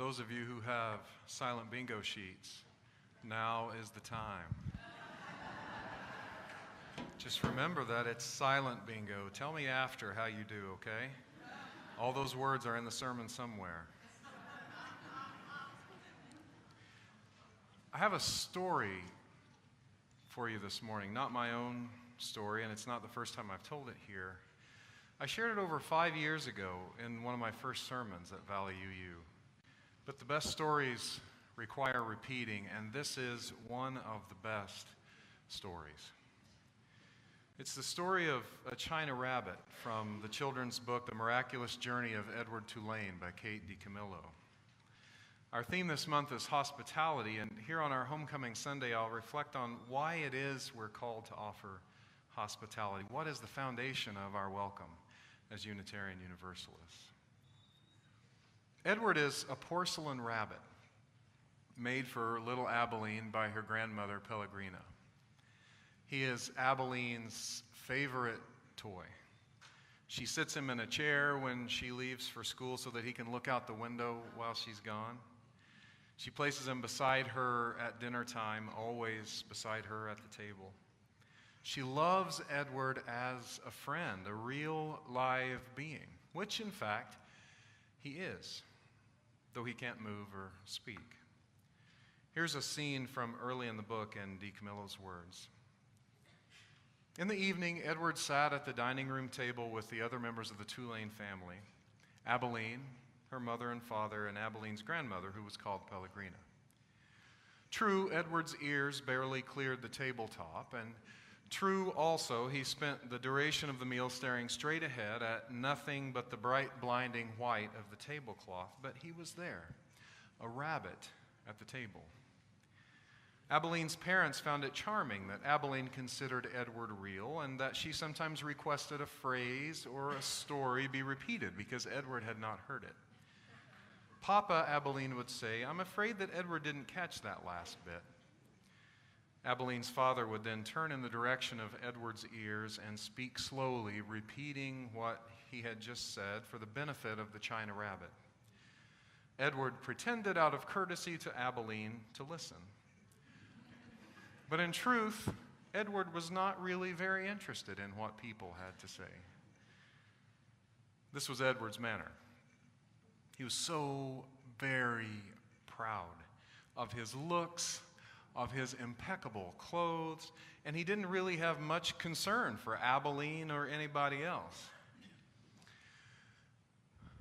those of you who have silent bingo sheets, now is the time. Just remember that it's silent bingo. Tell me after how you do, okay? All those words are in the sermon somewhere. I have a story for you this morning, not my own story, and it's not the first time I've told it here. I shared it over 5 years ago in one of my first sermons at Valley UU. But the best stories require repeating, and this is one of the best stories. It's the story of a China rabbit from the children's book, The Miraculous Journey of Edward Tulane by Kate DiCamillo. Our theme this month is hospitality, and here on our Homecoming Sunday, I'll reflect on why it is we're called to offer hospitality. What is the foundation of our welcome as Unitarian Universalists? Edward is a porcelain rabbit made for little Abilene by her grandmother, Pellegrina. He is Abilene's favorite toy. She sits him in a chair when she leaves for school so that he can look out the window while she's gone. She places him beside her at dinner time, always beside her at the table. She loves Edward as a friend, a real live being, which in fact he is, though he can't move or speak. Here's a scene from early in the book in DiCamillo's words. In the evening, Edward sat at the dining room table with the other members of the Tulane family, Abilene, her mother and father, and Abilene's grandmother, who was called Pellegrina. True, Edward's ears barely cleared the tabletop, and true also, he spent the duration of the meal staring straight ahead at nothing but the bright, blinding white of the tablecloth, but he was there, a rabbit at the table. Abilene's parents found it charming that Abilene considered Edward real and that she sometimes requested a phrase or a story be repeated because Edward had not heard it. Papa, Abilene would say, "I'm afraid that Edward didn't catch that last bit." Abilene's father would then turn in the direction of Edward's ears and speak slowly, repeating what he had just said for the benefit of the China rabbit. Edward pretended out of courtesy to Abilene to listen. But in truth, Edward was not really very interested in what people had to say. This was Edward's manner. He was so very proud of his looks, of his impeccable clothes, and he didn't really have much concern for Abilene or anybody else.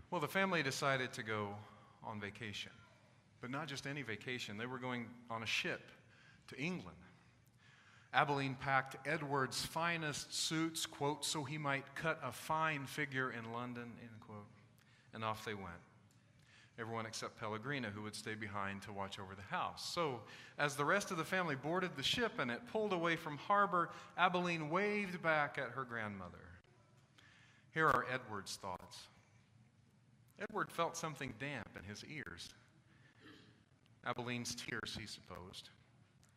Well, the family decided to go on vacation, but not just any vacation. They were going on a ship to England. Abilene packed Edward's finest suits, quote, so he might cut a fine figure in London, end quote, and off they went. Everyone except Pellegrina, who would stay behind to watch over the house. So, as the rest of the family boarded the ship and it pulled away from harbor, Abilene waved back at her grandmother. Here are Edward's thoughts. Edward felt something damp in his ears. Abilene's tears, he supposed.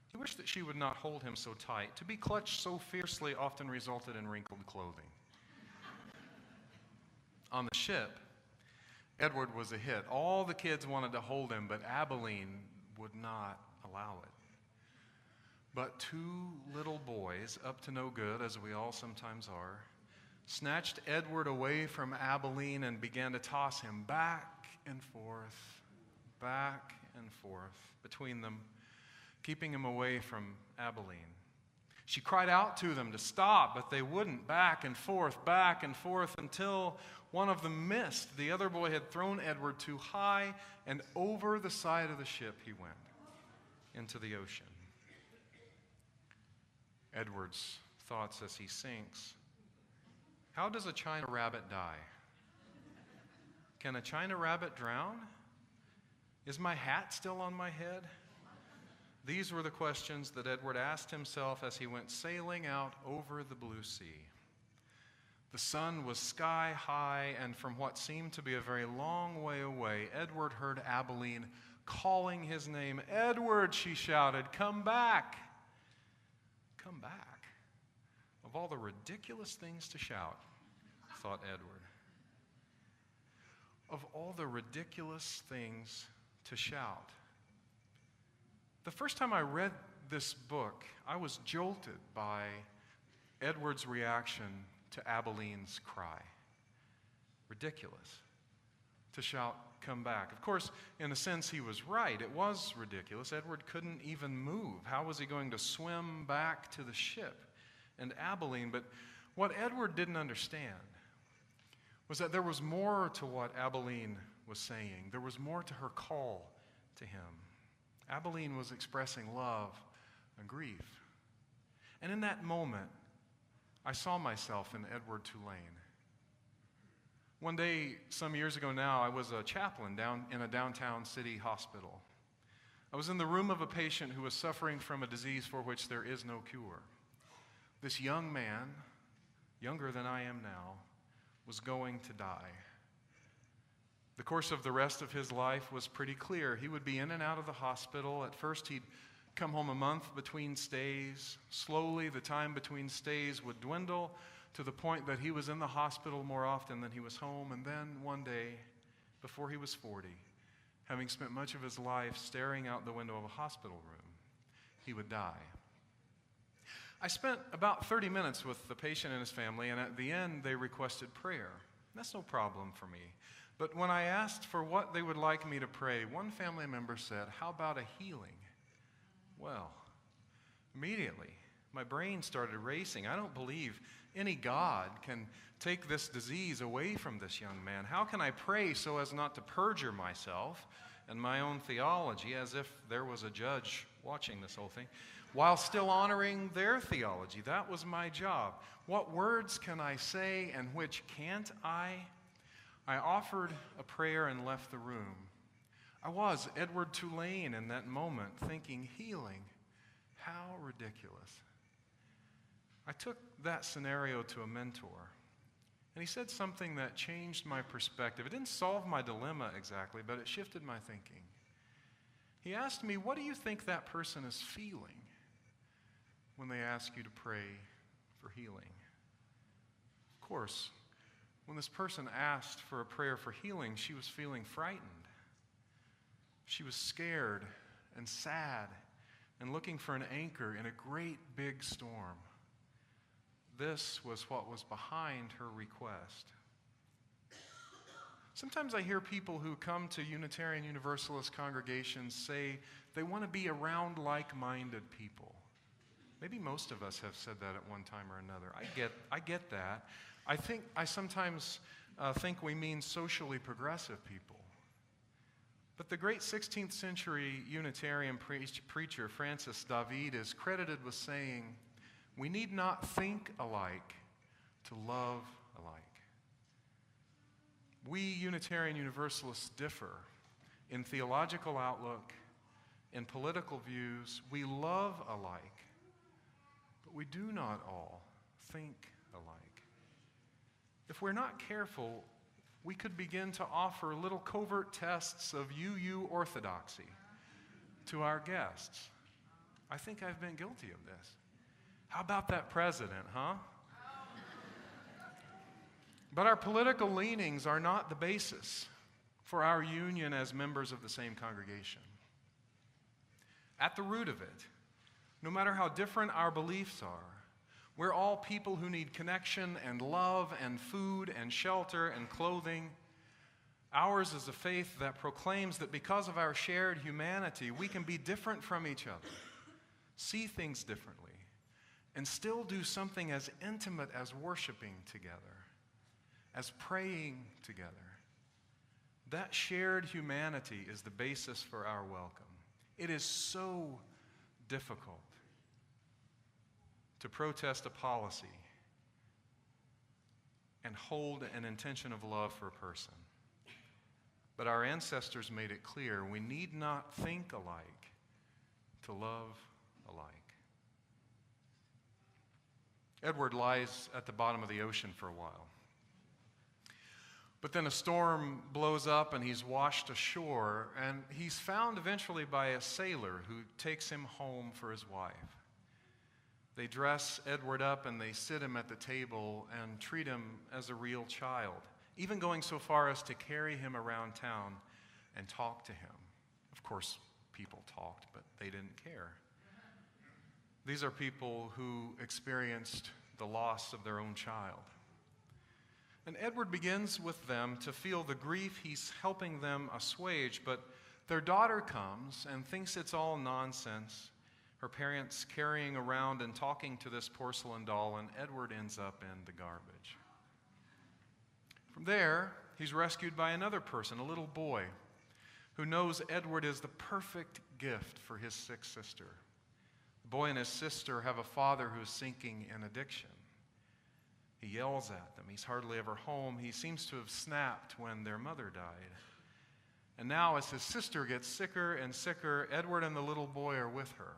He wished that she would not hold him so tight. To be clutched so fiercely often resulted in wrinkled clothing. On the ship, Edward was a hit. All the kids wanted to hold him, but Abilene would not allow it. But two little boys, up to no good, as we all sometimes are, snatched Edward away from Abilene and began to toss him back and forth between them, keeping him away from Abilene. She cried out to them to stop, but they wouldn't, back and forth, until one of them missed. The other boy had thrown Edward too high, and over the side of the ship he went, into the ocean. Edward's thoughts as he sinks. How does a China rabbit die? Can a China rabbit drown? Is my hat still on my head? These were the questions that Edward asked himself as he went sailing out over the blue sea. The sun was sky high, and from what seemed to be a very long way away, Edward heard Abilene calling his name. "Edward," she shouted, "come back." Come back. Of all the ridiculous things to shout, thought Edward. Of all the ridiculous things to shout. The first time I read this book, I was jolted by Edward's reaction to Abeline's cry. Ridiculous. To shout, "Come back." Of course, in a sense, he was right. It was ridiculous. Edward couldn't even move. How was he going to swim back to the ship and Abilene? But what Edward didn't understand was that there was more to what Abilene was saying. There was more to her call to him. Abilene was expressing love and grief. And in that moment, I saw myself in Edward Tulane. One day, some years ago now, I was a chaplain down in a downtown city hospital. I was in the room of a patient who was suffering from a disease for which there is no cure. This young man, younger than I am now, was going to die. The course of the rest of his life was pretty clear. He would be in and out of the hospital. At first, he'd come home a month between stays. Slowly, the time between stays would dwindle to the point that he was in the hospital more often than he was home. And then one day, before he was 40, having spent much of his life staring out the window of a hospital room, he would die. I spent about 30 minutes with the patient and his family, and at the end, they requested prayer. That's no problem for me. But when I asked for what they would like me to pray, one family member said, "How about a healing?" Well, immediately, my brain started racing. I don't believe any God can take this disease away from this young man. How can I pray so as not to perjure myself and my own theology, as if there was a judge watching this whole thing, while still honoring their theology? That was my job. What words can I say and which can't I? I offered a prayer and left the room. I was Edward Tulane in that moment, thinking, healing, how ridiculous. I took that scenario to a mentor, and he said something that changed my perspective. It didn't solve my dilemma exactly, but it shifted my thinking. He asked me, "What do you think that person is feeling when they ask you to pray for healing?" Of course, when this person asked for a prayer for healing, she was feeling frightened. She was scared and sad and looking for an anchor in a great big storm. This was what was behind her request. Sometimes I hear people who come to Unitarian Universalist congregations say they want to be around like-minded people. Maybe most of us have said that at one time or another. I get that. I sometimes think we mean socially progressive people. But the great 16th century Unitarian preacher Francis David is credited with saying, "We need not think alike to love alike." We Unitarian Universalists differ in theological outlook, in political views. We love alike, but we do not all think alike. If we're not careful, we could begin to offer little covert tests of UU orthodoxy to our guests. I think I've been guilty of this. How about that president, huh? But our political leanings are not the basis for our union as members of the same congregation. At the root of it, no matter how different our beliefs are, we're all people who need connection and love and food and shelter and clothing. Ours is a faith that proclaims that because of our shared humanity, we can be different from each other, see things differently, and still do something as intimate as worshiping together, as praying together. That shared humanity is the basis for our welcome. It is so difficult to protest a policy and hold an intention of love for a person. But our ancestors made it clear we need not think alike to love alike. Edward lies at the bottom of the ocean for a while. But then a storm blows up and he's washed ashore, and he's found eventually by a sailor who takes him home for his wife. They dress Edward up and they sit him at the table and treat him as a real child, even going so far as to carry him around town and talk to him. Of course, people talked, but they didn't care. These are people who experienced the loss of their own child. And Edward begins with them to feel the grief he's helping them assuage, but their daughter comes and thinks it's all nonsense. Her parents carrying around and talking to this porcelain doll, and Edward ends up in the garbage. From there, he's rescued by another person, a little boy, who knows Edward is the perfect gift for his sick sister. The boy and his sister have a father who is sinking in addiction. He yells at them. He's hardly ever home. He seems to have snapped when their mother died. And now, as his sister gets sicker and sicker, Edward and the little boy are with her.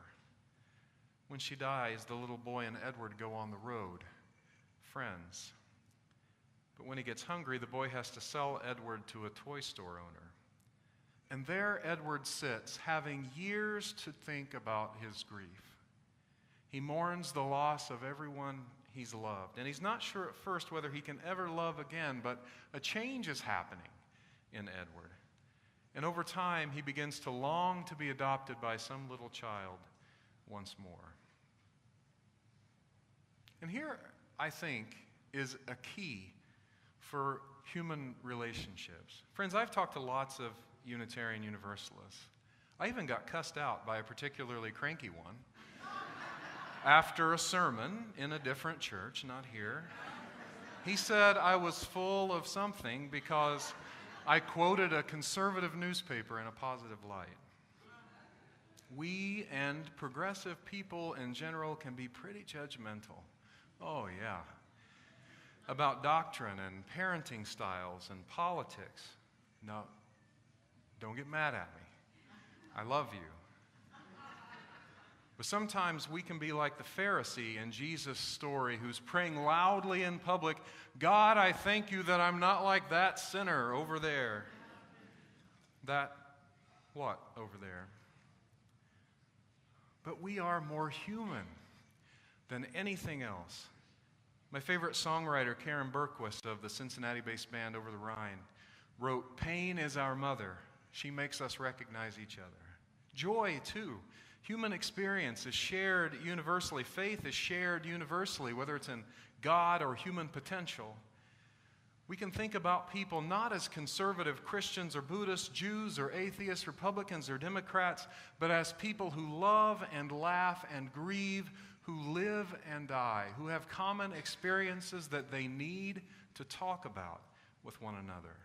When she dies, the little boy and Edward go on the road, friends. But when he gets hungry, the boy has to sell Edward to a toy store owner. And there Edward sits, having years to think about his grief. He mourns the loss of everyone he's loved. And he's not sure at first whether he can ever love again, but a change is happening in Edward. And over time, he begins to long to be adopted by some little child once more. And here, I think, is a key for human relationships. Friends, I've talked to lots of Unitarian Universalists. I even got cussed out by a particularly cranky one after a sermon in a different church, not here. He said I was full of something because I quoted a conservative newspaper in a positive light. We and progressive people in general can be pretty judgmental. Oh, yeah. About doctrine and parenting styles and politics. No, don't get mad at me. I love you. But sometimes we can be like the Pharisee in Jesus' story who's praying loudly in public, God, I thank you that I'm not like that sinner over there. That what over there? But we are more human than anything else. My favorite songwriter, Karen Berquist of the Cincinnati-based band Over the Rhine, wrote, pain is our mother. She makes us recognize each other. Joy, too. Human experience is shared universally. Faith is shared universally, whether it's in God or human potential. We can think about people not as conservative Christians or Buddhists, Jews or atheists, Republicans or Democrats, but as people who love and laugh and grieve, who live and die, who have common experiences that they need to talk about with one another.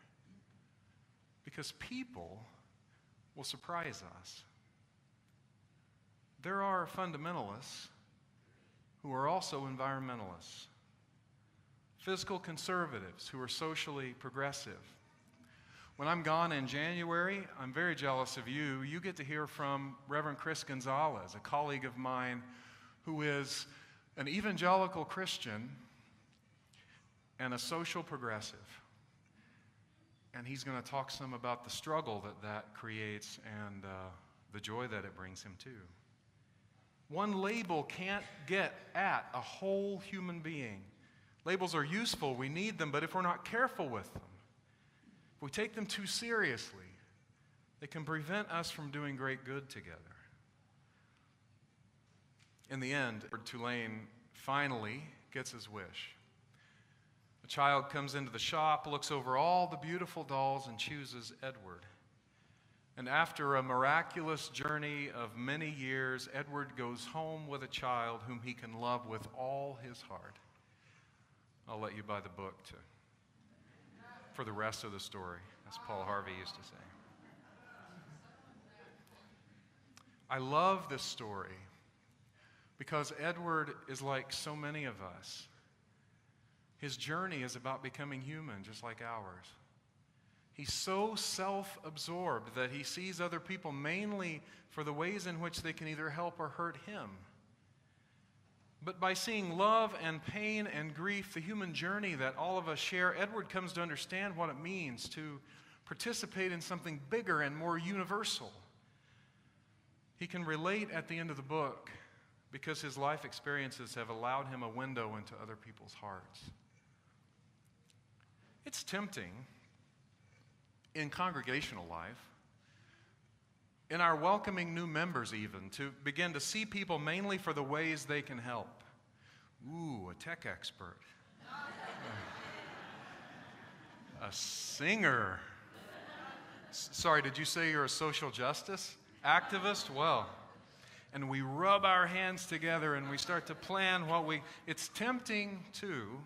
Because people will surprise us. There are fundamentalists who are also environmentalists. Physical conservatives who are socially progressive. When I'm gone in January, I'm very jealous of you. You get to hear from Reverend Chris Gonzalez, a colleague of mine who is an evangelical Christian and a social progressive. And he's going to talk some about the struggle that creates and the joy that it brings him too. One label can't get at a whole human being. Labels are useful, we need them, but if we're not careful with them, if we take them too seriously, they can prevent us from doing great good together. In the end, Tulane finally gets his wish. A child comes into the shop, looks over all the beautiful dolls, and chooses Edward. And after a miraculous journey of many years, Edward goes home with a child whom he can love with all his heart. I'll let you buy the book for the rest of the story, as Paul Harvey used to say. I love this story because Edward is like so many of us. His journey is about becoming human, just like ours. He's so self-absorbed that he sees other people mainly for the ways in which they can either help or hurt him. But by seeing love and pain and grief, the human journey that all of us share, Edward comes to understand what it means to participate in something bigger and more universal. He can relate at the end of the book because his life experiences have allowed him a window into other people's hearts. It's tempting in congregational life in our welcoming new members even, to begin to see people mainly for the ways they can help. Ooh, a tech expert. A singer. Sorry, did you say you're a social justice activist? Well, and we rub our hands together and we start to plan it's tempting to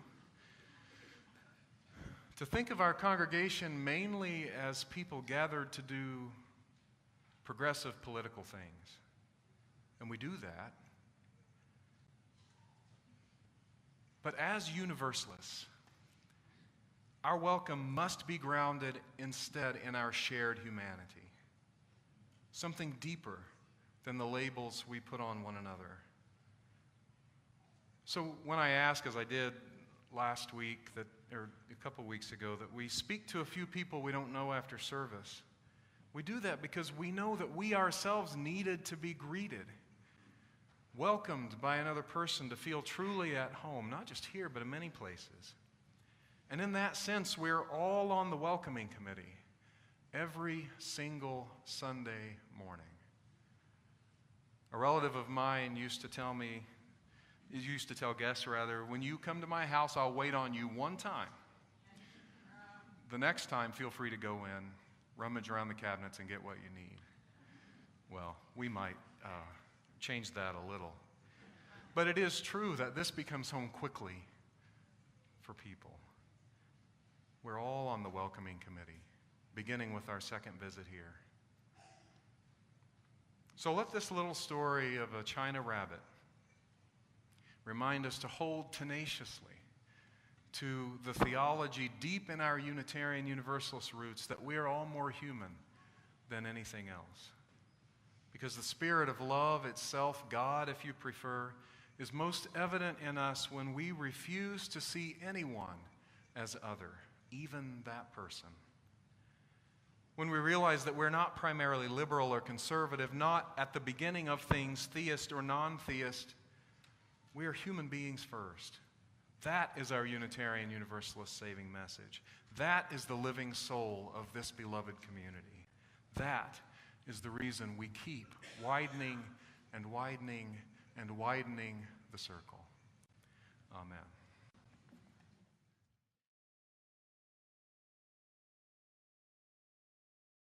think of our congregation mainly as people gathered to do progressive political things. And we do that. But as universalists, our welcome must be grounded instead in our shared humanity. Something deeper than the labels we put on one another. So when I ask, as I did last week, or a couple weeks ago, that we speak to a few people we don't know after service, we do that because we know that we ourselves needed to be greeted, welcomed by another person, to feel truly at home, not just here, but in many places. And in that sense, we're all on the welcoming committee every single Sunday morning. A relative of mine used to tell guests, when you come to my house, I'll wait on you one time. The next time, feel free to go in, rummage around the cabinets, and get what you need. Well, we might change that a little. But it is true that this becomes home quickly for people. We're all on the welcoming committee, beginning with our second visit here. So let this little story of a China rabbit remind us to hold tenaciously to the theology deep in our Unitarian Universalist roots that we are all more human than anything else. Because the spirit of love itself, God if you prefer, is most evident in us when we refuse to see anyone as other, even that person. When we realize that we're not primarily liberal or conservative, not at the beginning of things theist or non-theist, we are human beings first. That is our Unitarian Universalist saving message. That is the living soul of this beloved community. That is the reason we keep widening and widening and widening the circle. Amen.